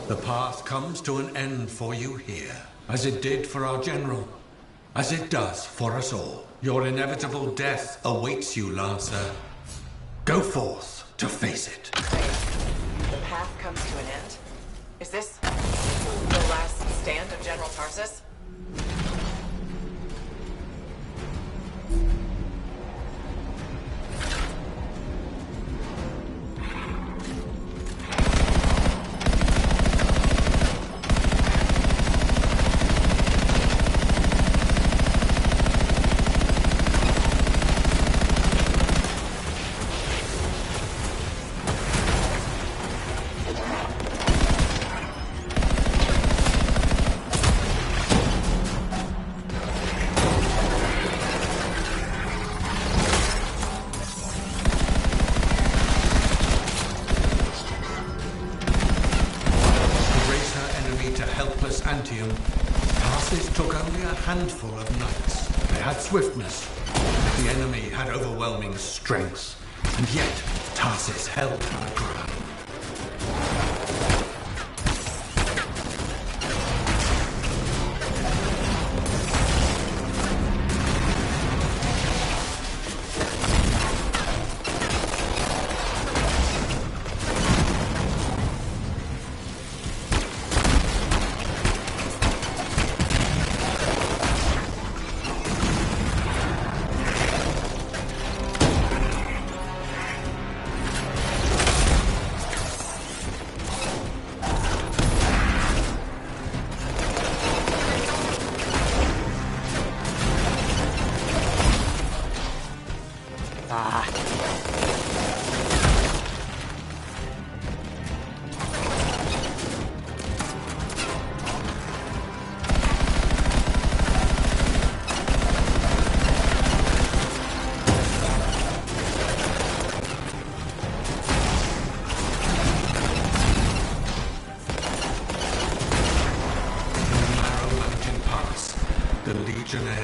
The path comes to an end for you here, as it did for our general, as it does for us all. Your inevitable death awaits you, Lancer. Go forth to face it. The path comes to an end? Is this the last stand of General Tarsus? Anthem, Tarsus took only a handful of knights. They had swiftness. The enemy had overwhelming strength. And yet, Tarsus held her ground.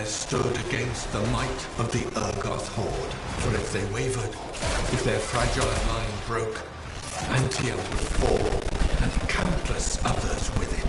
Stood against the might of the Urgoth horde. For if they wavered, if their fragile line broke, Anthem would fall, and countless others with it.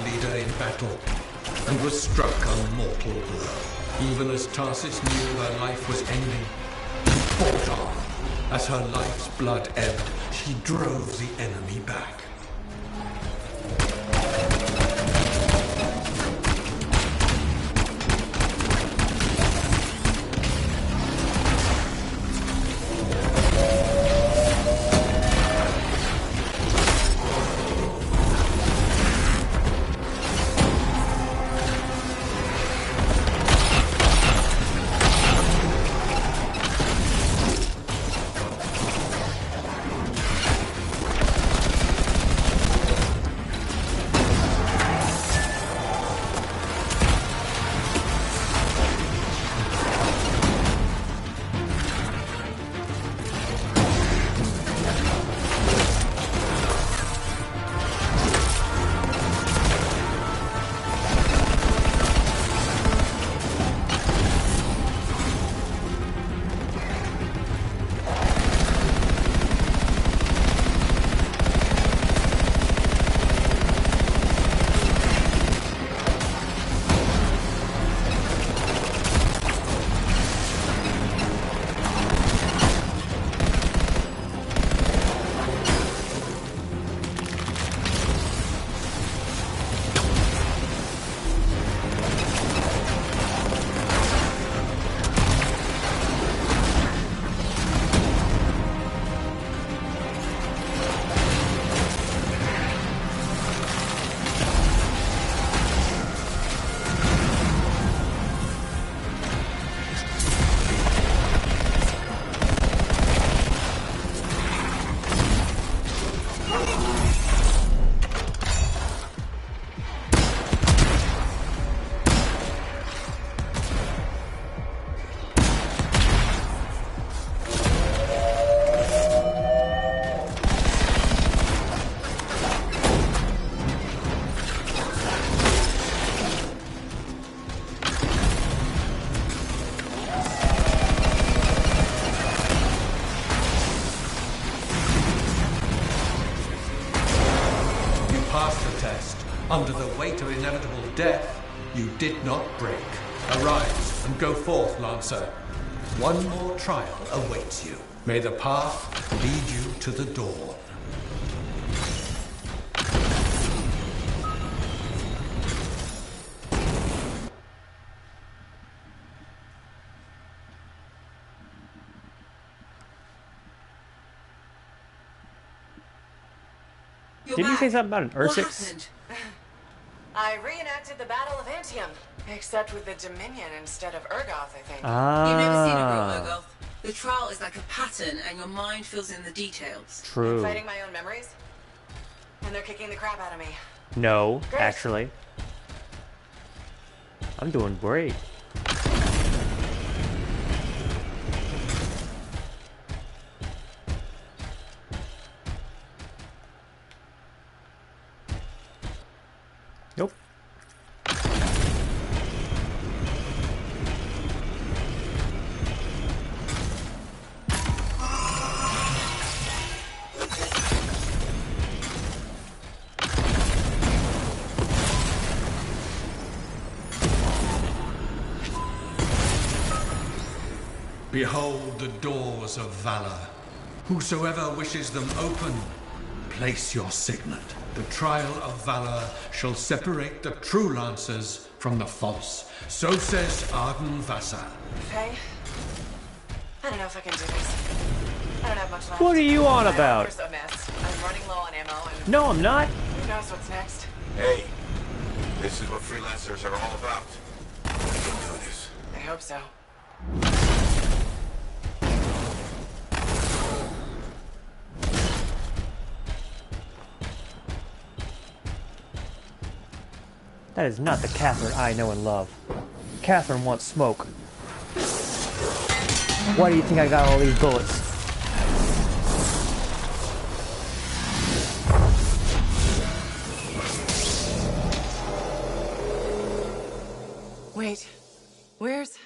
leader in battle, and was struck a mortal blow. Even as Tarsis knew her life was ending, she fought on. As her life's blood ebbed, she drove the enemy back. Under the weight of inevitable death, you did not break. Arise and go forth, Lancer. One more trial awaits you. May the path lead you to the dawn. Did you say something about an What Ursix? happened? I reenacted the Battle of Anthem, except with the Dominion instead of Urgoth, I think. You've never seen a real Ah, Urgoth. The trial is like a pattern, and your mind fills in the details. true. Fighting my own memories? And they're kicking the crap out of me. No, Great. actually. I'm doing great. Nope. Behold the doors of valor. Whosoever wishes them open, place your signet. The trial of valor shall separate the true lancers from the false. So says Arden Vassar. Okay. I don't know if I can do this. I don't have much left. What are you on My about? armor's a mess. I'm running low on ammo and No, I'm not. who knows what's next. Hey, this is what freelancers are all about. We can do this. I hope so. That is not the Catherine I know and love. Catherine wants smoke. Why do you think I got all these bullets? Wait. Where's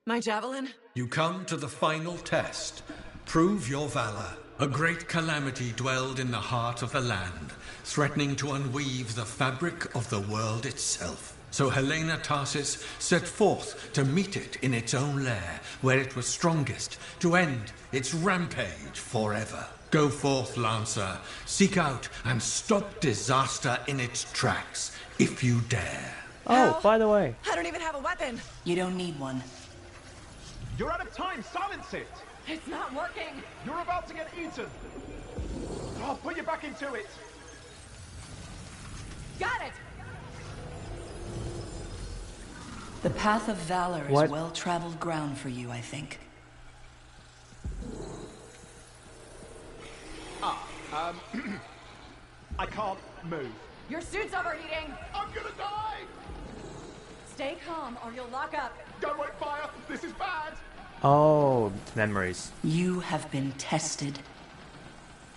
my javelin? You come to the final test. Prove your valor, A great calamity dwelled in the heart of the land, threatening to unweave the fabric of the world itself. So Helena Tarsis set forth to meet it in its own lair, where it was strongest, to end its rampage forever. Go forth, Lancer. Seek out and stop disaster in its tracks, if you dare. Oh, by the way. I don't even have a weapon. You don't need one. You're out of time. Silence it. It's not working. You're about to get eaten. I'll put you back into it. Got it. The path of valor What? is well-traveled ground for you, I think. I can't move. Your suit's overheating. I'm gonna die! Stay calm or you'll lock up. Don't wait fire! This is bad! Oh, memories. You have been tested.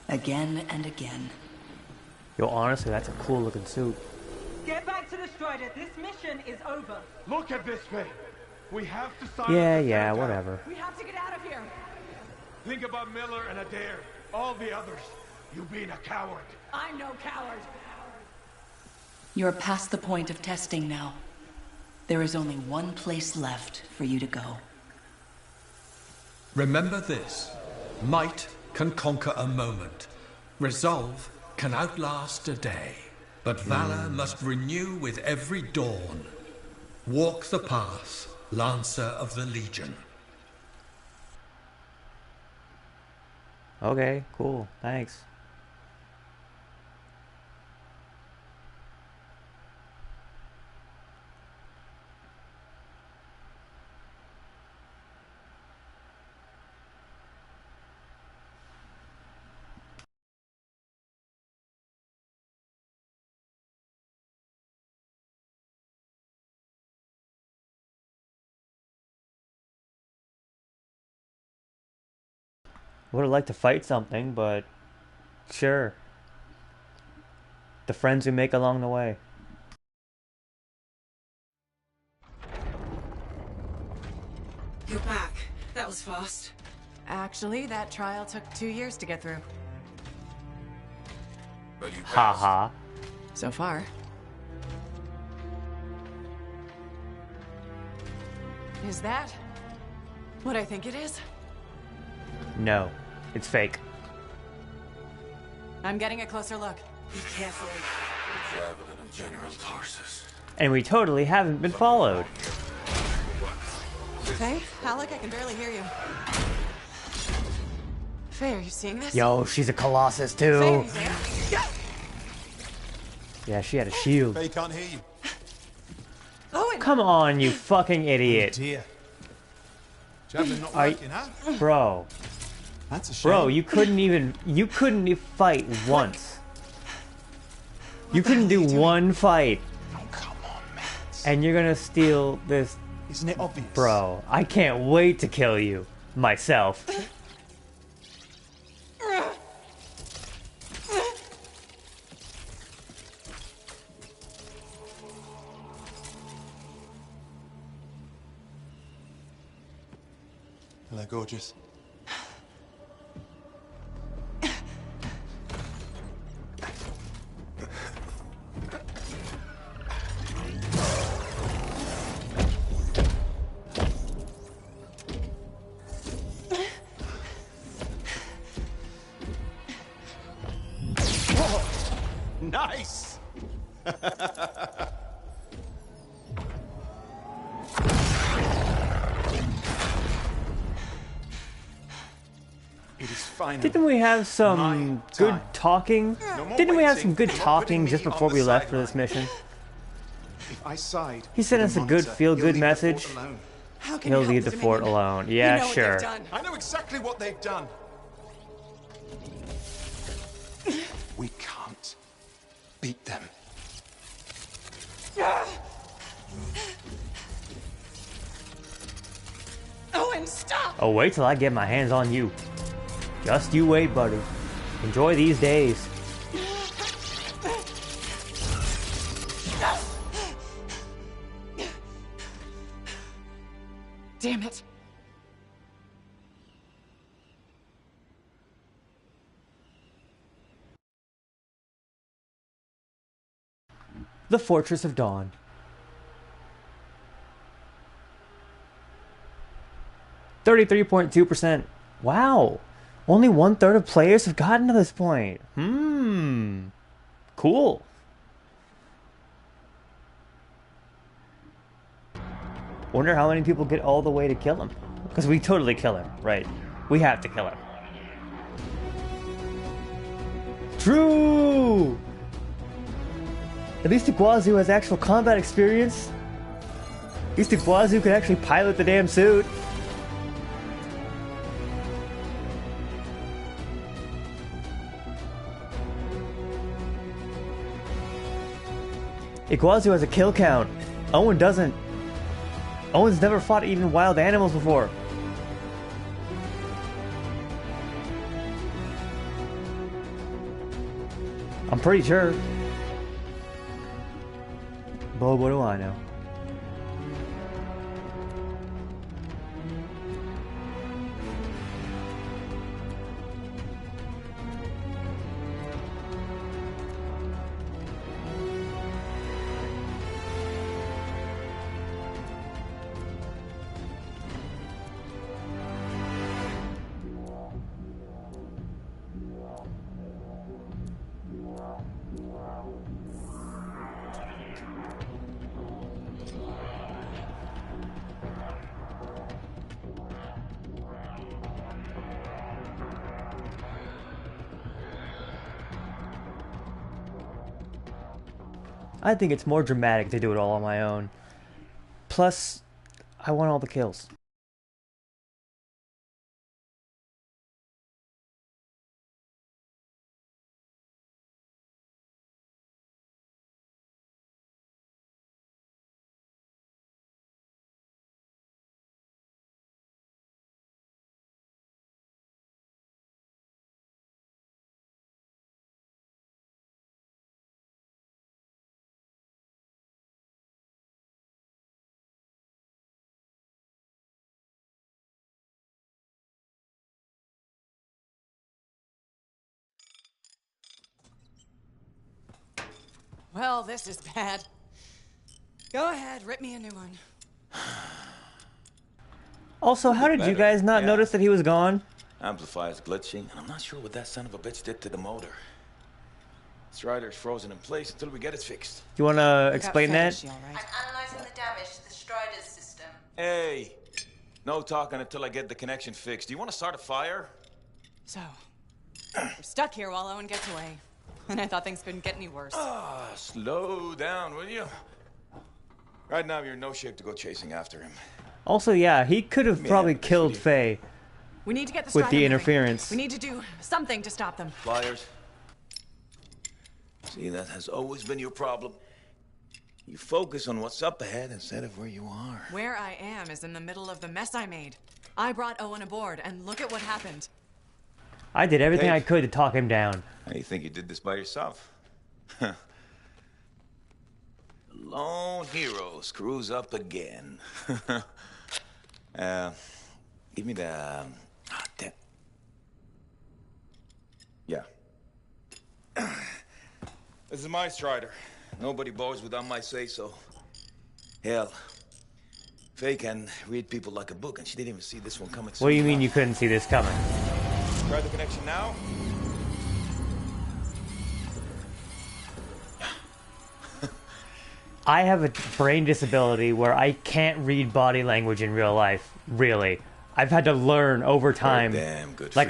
Again and again. Yo, honestly, that's a cool looking suit. Get back to the Strider. This mission is over. Look at this thing. We have to silence Yeah, the yeah, Cenotaph. whatever. We have to get out of here. Think about Miller and Adair. All the others. You being a coward. I'm no coward. You're past the point of testing now. There is only one place left for you to go. Remember this. Might can conquer a moment. Resolve can outlast a day. But valor must renew with every dawn. Walk the path, Lancer of the Legion. Okay, cool. Thanks. Would have liked to fight something, but sure. The friends we make along the way. You're back. That was fast. Actually, that trial took 2 years to get through. But you Ha ha. So far. Is that what I think it is? No, it's fake. I'm getting a closer look. Be careful. Javelin of General Tarsus. And we totally haven't been followed. Faye? Alec, I can barely hear you. Faye, are you seeing this? Yo, she's a Colossus Faye, are too. you there? Yeah, she had a shield. They can't hear you. Oh, Come on, you fucking idiot. Dear. Javelin not I- working, huh? Bro. That's a shame. Bro, you couldn't even fight once. You couldn't do one fight. Oh, come on, man. And you're gonna steal this. Isn't it obvious? Bro, I can't wait to kill you. Myself. Hello, gorgeous. Nice! It is final. Didn't we have some good talking? Didn't we have some good talking just before we left for this mission? If I side, He sent us a good feel-good message. How can He'll you help leave the the fort Dominion? alone. You Yeah, know what sure. they've done. I know exactly what they've done. We can't beat them. Owen, stop! Oh, wait till I get my hands on you. Just you wait, buddy. Enjoy these days. Damn it. The Fortress of Dawn. %33.2%. Wow. Only 1/3 of players have gotten to this point. Cool. Wonder how many people get all the way to kill him. Because we totally kill him, right? We have to kill him. True! At least Iguazu has actual combat experience. At least Iguazu could actually pilot the damn suit. Iguazu has a kill count. Owen doesn't. Owen's never fought even wild animals before. I'm pretty sure. But what do I know? I think it's more dramatic to do it all on my own. Plus, I want all the kills. Well, this is bad. Go ahead, rip me a new one. Also, how did you guys not notice that he was gone? Amplifier's glitching, and I'm not sure what that son of a bitch did to the motor. Strider's frozen in place until we get it fixed. You want to explain that? I'm analyzing the damage to the Strider's system. Hey, no talking until I get the connection fixed. Do you want to start a fire? So, we're stuck here while Owen gets away. And I thought things couldn't get any worse. Slow down, will you? Right now, you're in no shape to go chasing after him. Also, yeah, he could have probably killed Faye. We need to get the with Strider the moving. interference. We need to do something to stop them. Flyers. See, that has always been your problem. You focus on what's up ahead instead of where you are. Where I am is in the middle of the mess I made. I brought Owen aboard, and look at what happened. I did everything I could to talk him down. How do you think you did this by yourself? Lone hero screws up again. Give me the... damn. Yeah. This is my Strider. Nobody bows without my say-so. Hell, Faye can read people like a book, and she didn't even see this one coming. What do you mean you couldn't see this coming? Try the connection now. I have a brain disability where I can't read body language in real life. Really, I've had to learn over time, like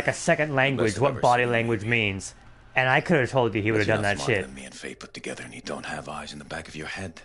a second language, what body language means. And I could have told you he would have done that shit. Me and Faye put together, and you don't have eyes in the back of your head.